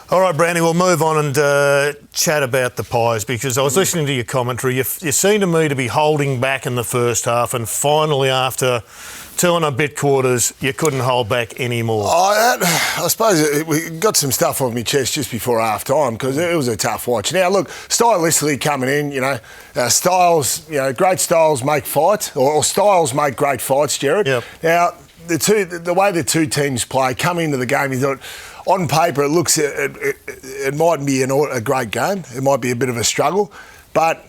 All right, Brandy, we'll move on and chat about the Pies, because I was listening to your commentary. You seem to me to be holding back in the first half, and finally, after 2 and a bit quarters, you couldn't hold back anymore. I suppose we got some stuff off my chest just before half-time because it was a tough watch. Now, look, stylistically coming in, styles, great styles make fights, or styles make great fights, Jared. Yep. Now, the way the two teams play, come into the game, you thought, on paper, it looks it might be a great game. It might be a bit of a struggle, but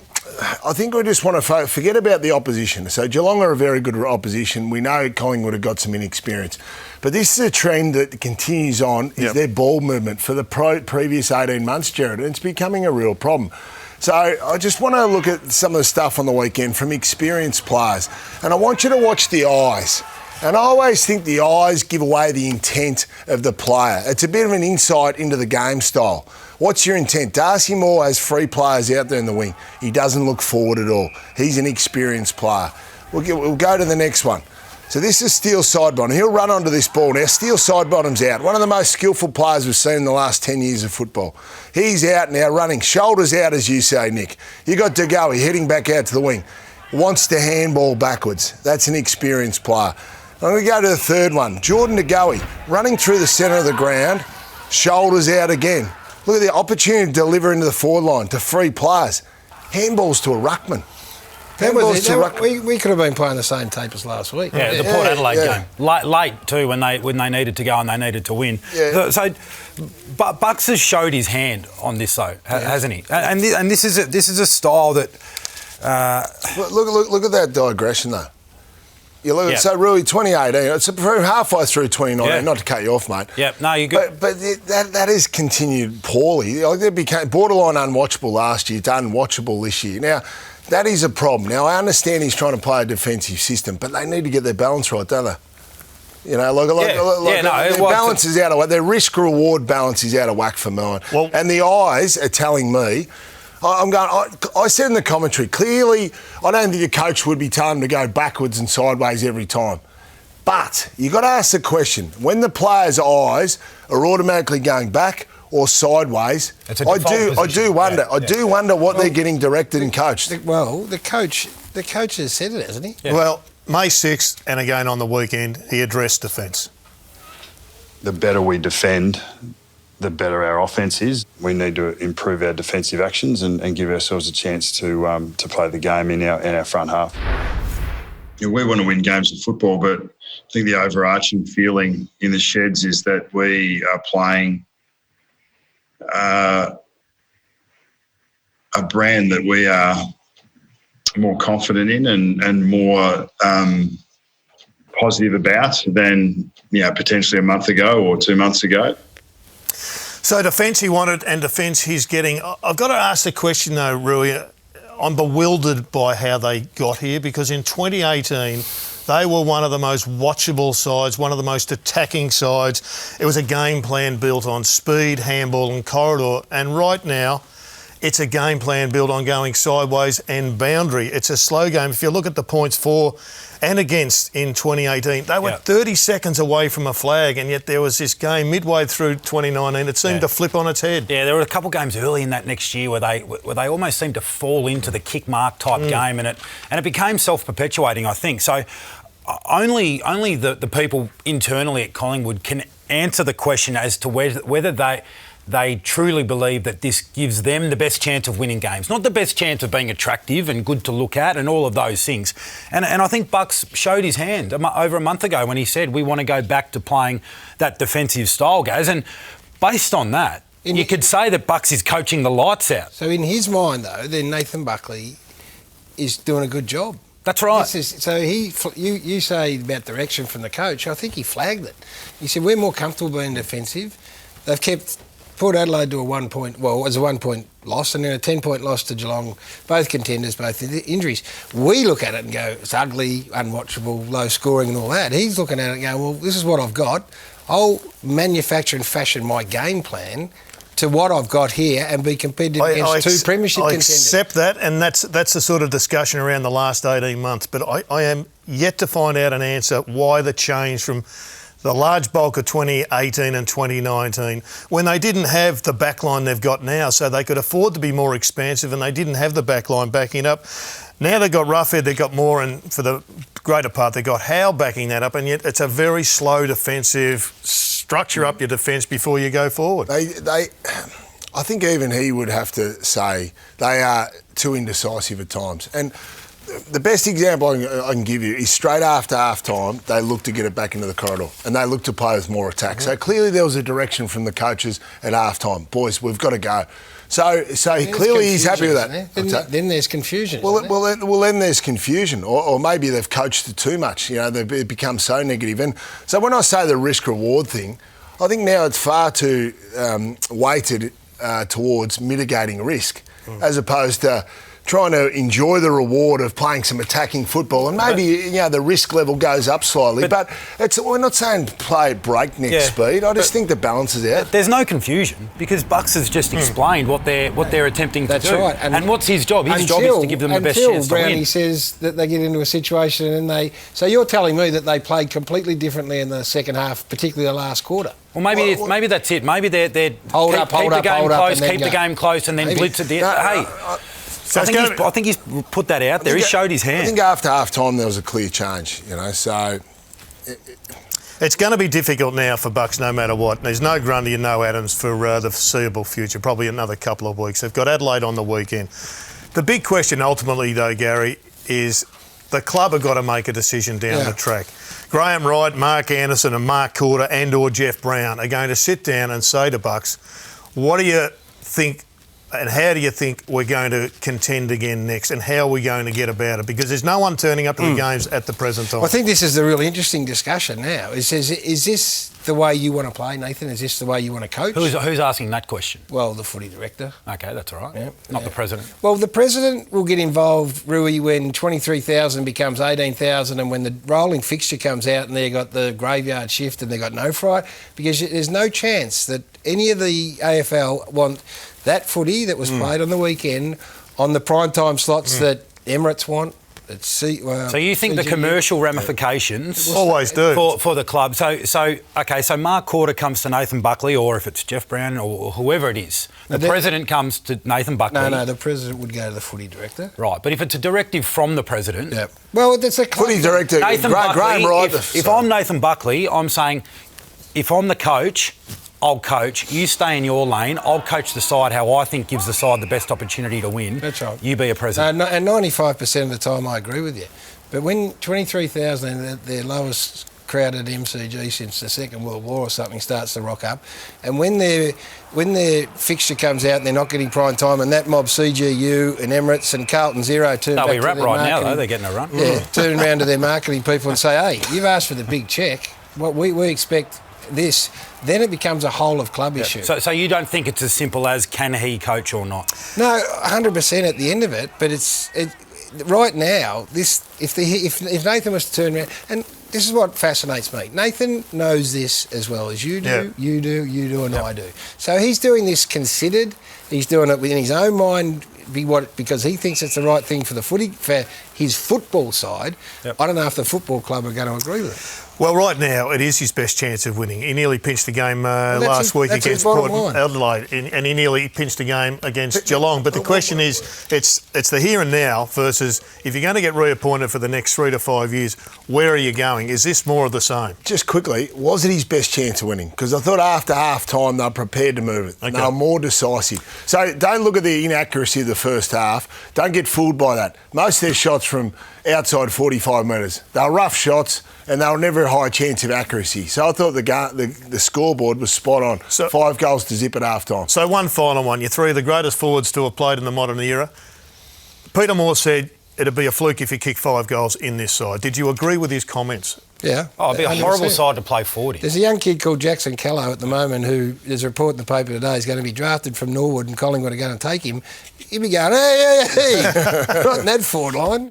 I think we just want to forget about the opposition. So Geelong are a very good opposition. We know Collingwood have got some inexperience, but this is a trend that continues on. Is their ball movement for the previous 18 months, Jared, and it's becoming a real problem. So I just want to look at some of the stuff on the weekend from experienced players, and I want you to watch the eyes. And I always think the eyes give away the intent of the player. It's a bit of an insight into the game style. What's your intent? Darcy Moore has 3 players out there in the wing. He doesn't look forward at all. He's an experienced player. We'll go to the next one. So this is Steele Sidebottom. He'll run onto this ball. Now, Steele Sidebottom's out. One of the most skillful players we've seen in the last 10 years of football. He's out now running, shoulders out, as you say, Nick. You got DeGoey heading back out to the wing. Wants to handball backwards. That's an experienced player. I'm going to go to the third one. Jordan DeGoey, running through the centre of the ground, shoulders out again. Look at the opportunity to deliver into the forward line to 3 players. Handballs to a ruckman. We could have been playing the same tape as last week. Yeah, the Port Adelaide game. Late too, when they needed to go and they needed to win. Yeah. So Bucks has showed his hand on this though, hasn't he? And this is a style that. Look at that digression though. You look at, so Rui, 2018, it's halfway through 2019, not to cut you off, mate. Yep, no, you're good. But that has continued poorly. Like, it became borderline unwatchable last year. It's unwatchable this year. Now, that is a problem. Now, I understand he's trying to play a defensive system, but they need to get their balance right, don't they? Their balance is out of whack. Their risk-reward balance is out of whack for mine. Well, and the eyes are telling me... I said in the commentary, clearly, I don't think a coach would be telling them to go backwards and sideways every time. But you've got to ask the question, when the players' eyes are automatically going back or sideways, I do wonder what they're getting directed and coached. The coach has said it, hasn't he? Yeah. Well, May 6th, and again on the weekend, he addressed defence. The better we defend, the better our offence is. We need to improve our defensive actions and give ourselves a chance to play the game in our front half. We want to win games of football, but I think the overarching feeling in the sheds is that we are playing a brand that we are more confident in and more positive about than potentially a month ago or 2 months ago. So defence he wanted and defence he's getting. I've got to ask the question though, Rui. I'm bewildered by how they got here, because in 2018 they were one of the most watchable sides, one of the most attacking sides. It was a game plan built on speed, handball and corridor. And right now it's a game plan built on going sideways and boundary. It's a slow game. If you look at the points for and against in 2018, they were 30 seconds away from a flag, and yet there was this game midway through 2019. It seemed to flip on its head. Yeah, there were a couple of games early in that next year where they almost seemed to fall into the kick mark type game, and it became self-perpetuating, I think. So only the people internally at Collingwood can answer the question as to whether they truly believe that this gives them the best chance of winning games. Not the best chance of being attractive and good to look at and all of those things. And I think Bucks showed his hand over a month ago when he said we want to go back to playing that defensive style, guys. And based on that, you could say that Bucks is coaching the lights out. So in his mind, though, then Nathan Buckley is doing a good job. That's right. You say about direction from the coach. I think he flagged it. He said we're more comfortable being defensive. They've kept Port Adelaide to a 1 point, well, it was a 1 point loss, and then a 10-point loss to Geelong, both contenders, both injuries. We look at it and go, it's ugly, unwatchable, low scoring and all that. He's looking at it and going, well, this is what I've got. I'll manufacture and fashion my game plan to what I've got here and be competitive against two premiership contenders. I accept that, and that's the sort of discussion around the last 18 months. But I am yet to find out an answer why the change from the large bulk of 2018 and 2019 when they didn't have the backline they've got now, so they could afford to be more expansive and they didn't have the backline backing up. Now they've got Roughhead, they've got Moore, and for the greater part they've got Howe backing that up, and yet it's a very slow defensive structure up your defence before you go forward. I think even he would have to say they are too indecisive at times. And the best example I can give you is straight after half-time, they looked to get it back into the corridor and they looked to play with more attack. So clearly there was a direction from the coaches at half-time. Boys, we've got to go. So clearly he's happy with that. Then there's confusion. Well, then there's confusion, or maybe they've coached it too much. You know, they've become so negative. And so when I say the risk-reward thing, I think now it's far too weighted towards mitigating risk, as opposed to trying to enjoy the reward of playing some attacking football, and maybe the risk level goes up slightly. But we're not saying play at breakneck speed. I just think the balance is out. There's no confusion because Bucks has just explained what they're attempting to do. That's right. And what's his job? His job is to give them the best chance to win. Brownie says that they get into a situation and they. So you're telling me that they played completely differently in the second half, particularly the last quarter. Well, maybe that's it. Maybe they're keep the game close, and then blitz at the end. I think he's put that out there. He showed his hand. I think after half-time there was a clear change, so... It's going to be difficult now for Bucks no matter what. There's no Grundy and no Adams for the foreseeable future, probably another couple of weeks. They've got Adelaide on the weekend. The big question ultimately, though, Gary, is the club have got to make a decision down the track. Graham Wright, Mark Anderson and Mark Corder and or Jeff Brown are going to sit down and say to Bucks, what do you think and how do you think we're going to contend again next, and how are we going to get about it? Because there's no one turning up to the games at the present time. I think this is the really interesting discussion now. Is this the way you want to play, Nathan? Is this the way you want to coach? Who's asking that question? Well, the footy director. Okay, that's all right. Not the president. Well, the president will get involved, Rui, when 23,000 becomes 18,000 and when the rolling fixture comes out and they've got the graveyard shift and they've got no fright, because there's no chance that any of the AFL want that footy that was played on the weekend on the prime-time slots that Emirates want. So you think the commercial ramifications always do for the club? So Mark Corder comes to Nathan Buckley, or if it's Jeff Brown or whoever it is, the president comes to Nathan Buckley. No, the president would go to the footy director. Right, but if it's a directive from the president, well, that's a footy director. Nathan Buckley. If I'm Nathan Buckley, I'm saying, if I'm the coach, I'll coach. You stay in your lane. I'll coach the side how I think gives the side the best opportunity to win. That's right. You be a president. And 95% of the time I agree with you. But when 23,000, their lowest crowded MCG since the Second World War or something, starts to rock up, and when their fixture comes out and they're not getting prime time, and that mob CGU and Emirates and Carlton Zero turn back to their marketing... They'll be right now, though. They're getting a run. Yeah, turn around to their marketing people and say, hey, you've asked for the big check. What we expect... this, then it becomes a whole of club issue. So you don't think it's as simple as can he coach or not? No, 100% at the end of it. But right now, if Nathan was to turn around, and this is what fascinates me. Nathan knows this as well as you do, you do, and I do. So he's doing this considered. He's doing it within his own mind because he thinks it's the right thing for for his football side. I don't know if the football club are going to agree with it. Well, right now, it is his best chance of winning. He nearly pinched the game last week against Port Adelaide, and he nearly pinched the game against Geelong. But the question is, it's the here and now versus if you're going to get reappointed for the next 3 to 5 years, where are you going? Is this more of the same? Just quickly, was it his best chance of winning? Because I thought after half-time they were prepared to move it. Okay. They were more decisive. So don't look at the inaccuracy of the first half. Don't get fooled by that. Most of their shots from outside 45 metres. They were rough shots and they were never a high chance of accuracy. So I thought the scoreboard was spot on. So, 5 goals to zip at half-time. So one final one. You're three of the greatest forwards to have played in the modern era. Peter Moore said it'd be a fluke if you kick 5 goals in this side. Did you agree with his comments? Yeah. Oh, it'd be a horrible side to play 40. There's a young kid called Jackson Callow at the moment who, there's a report in the paper today, is going to be drafted from Norwood and Collingwood are going to take him. He'd be going, hey, not in that forward line.